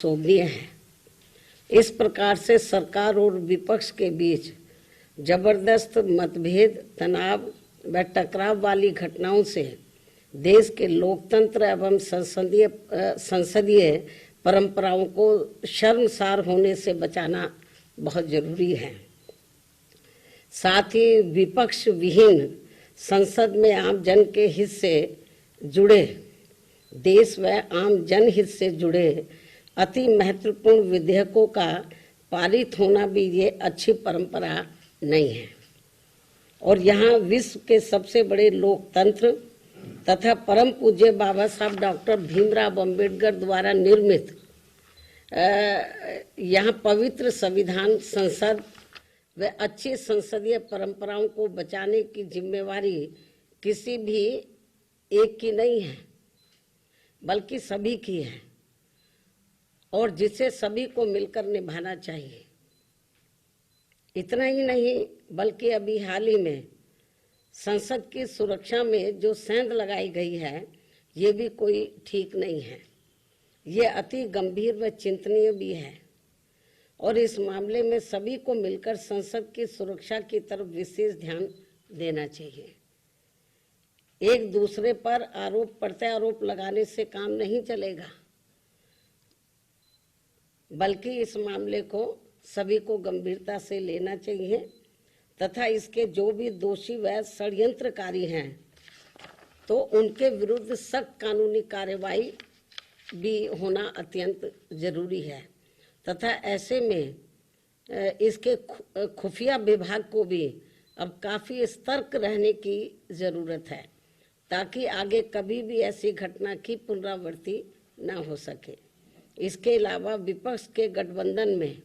शोभनीय है। इस प्रकार से सरकार और विपक्ष के बीच जबरदस्त मतभेद, तनाव व टकराव वाली घटनाओं से देश के लोकतंत्र एवं संसदीय परंपराओं को शर्मसार होने से बचाना बहुत जरूरी है। साथ ही विपक्ष विहीन संसद में आम जन के हित से जुड़े, देश व आम जनहित से जुड़े अति महत्वपूर्ण विधेयकों का पारित होना भी ये अच्छी परंपरा नहीं है। और यहाँ विश्व के सबसे बड़े लोकतंत्र तथा परम पूज्य बाबा साहब डॉक्टर भीमराव अंबेडकर द्वारा निर्मित यहाँ पवित्र संविधान, संसद व अच्छी संसदीय परंपराओं को बचाने की जिम्मेवारी किसी भी एक की नहीं है, बल्कि सभी की है और जिसे सभी को मिलकर निभाना चाहिए। इतना ही नहीं, बल्कि अभी हाल ही में संसद की सुरक्षा में जो सेंध लगाई गई है, ये भी कोई ठीक नहीं है। ये अति गंभीर व चिंतनीय भी है और इस मामले में सभी को मिलकर संसद की सुरक्षा की तरफ विशेष ध्यान देना चाहिए। एक दूसरे पर आरोप प्रत्यारोप लगाने से काम नहीं चलेगा, बल्कि इस मामले को सभी को गंभीरता से लेना चाहिए तथा इसके जो भी दोषी व षड्यंत्रकारी हैं तो उनके विरुद्ध सख्त कानूनी कार्रवाई भी होना अत्यंत जरूरी है तथा ऐसे में इसके खुफिया विभाग को भी अब काफी सतर्क रहने की जरूरत है ताकि आगे कभी भी ऐसी घटना की पुनरावृत्ति न हो सके। इसके अलावा विपक्ष के गठबंधन में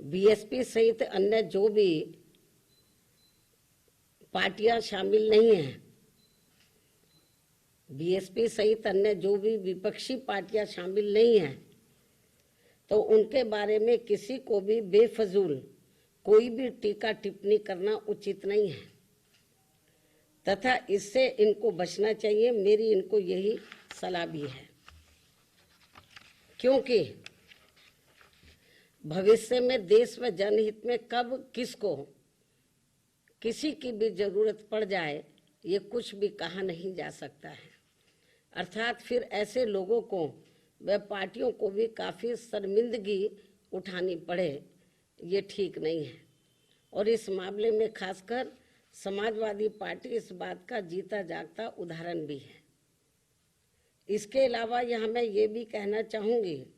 बीएसपी सहित अन्य जो भी पार्टियां शामिल नहीं हैं, बीएसपी सहित अन्य जो भी विपक्षी पार्टियां शामिल नहीं हैं, तो उनके बारे में किसी को भी बेफजूल कोई भी टीका टिप्पणी करना उचित नहीं है तथा इससे इनको बचना चाहिए। मेरी इनको यही सलाह भी है, क्योंकि भविष्य में देश व जनहित में कब किसको किसी की भी जरूरत पड़ जाए, ये कुछ भी कहा नहीं जा सकता है। अर्थात फिर ऐसे लोगों को व पार्टियों को भी काफी शर्मिंदगी उठानी पड़े, ये ठीक नहीं है। और इस मामले में खासकर समाजवादी पार्टी इस बात का जीता जागता उदाहरण भी है। इसके अलावा यहाँ मैं ये भी कहना चाहूँगी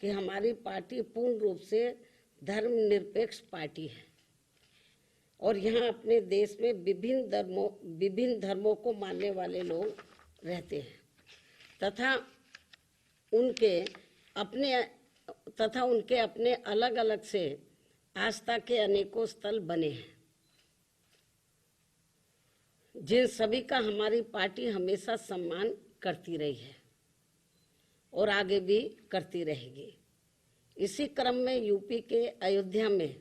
कि हमारी पार्टी पूर्ण रूप से धर्मनिरपेक्ष पार्टी है और यहाँ अपने देश में विभिन्न धर्मों को मानने वाले लोग रहते हैं तथा उनके अपने अलग अलग से आस्था के अनेकों स्थल बने हैं, जिन सभी का हमारी पार्टी हमेशा सम्मान करती रही है और आगे भी करती रहेगी। इसी क्रम में यूपी के अयोध्या में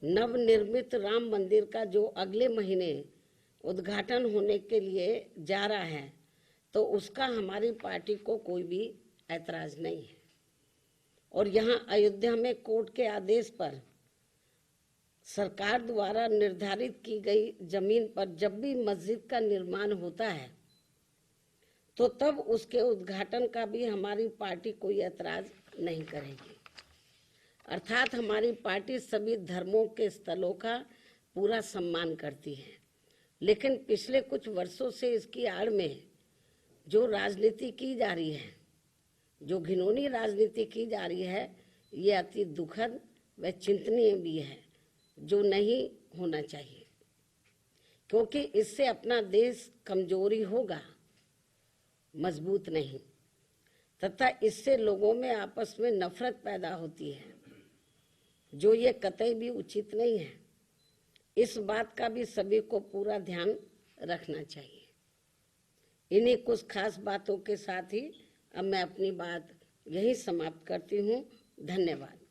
नवनिर्मित राम मंदिर का जो अगले महीने उद्घाटन होने के लिए जा रहा है, तो उसका हमारी पार्टी को कोई भी ऐतराज नहीं है। और यहाँ अयोध्या में कोर्ट के आदेश पर सरकार द्वारा निर्धारित की गई जमीन पर जब भी मस्जिद का निर्माण होता है, तो तब उसके उद्घाटन का भी हमारी पार्टी कोई ऐतराज नहीं करेगी। अर्थात हमारी पार्टी सभी धर्मों के स्थलों का पूरा सम्मान करती है, लेकिन पिछले कुछ वर्षों से इसकी आड़ में जो राजनीति की जा रही है, जो घिनौनी राजनीति की जा रही है, ये अति दुखद व चिंतनीय भी है, जो नहीं होना चाहिए, क्योंकि इससे अपना देश कमजोरी होगा, मजबूत नहीं, तथा इससे लोगों में आपस में नफरत पैदा होती है, जो ये कतई भी उचित नहीं है। इस बात का भी सभी को पूरा ध्यान रखना चाहिए। इन्हीं कुछ खास बातों के साथ ही अब मैं अपनी बात यही समाप्त करती हूँ। धन्यवाद।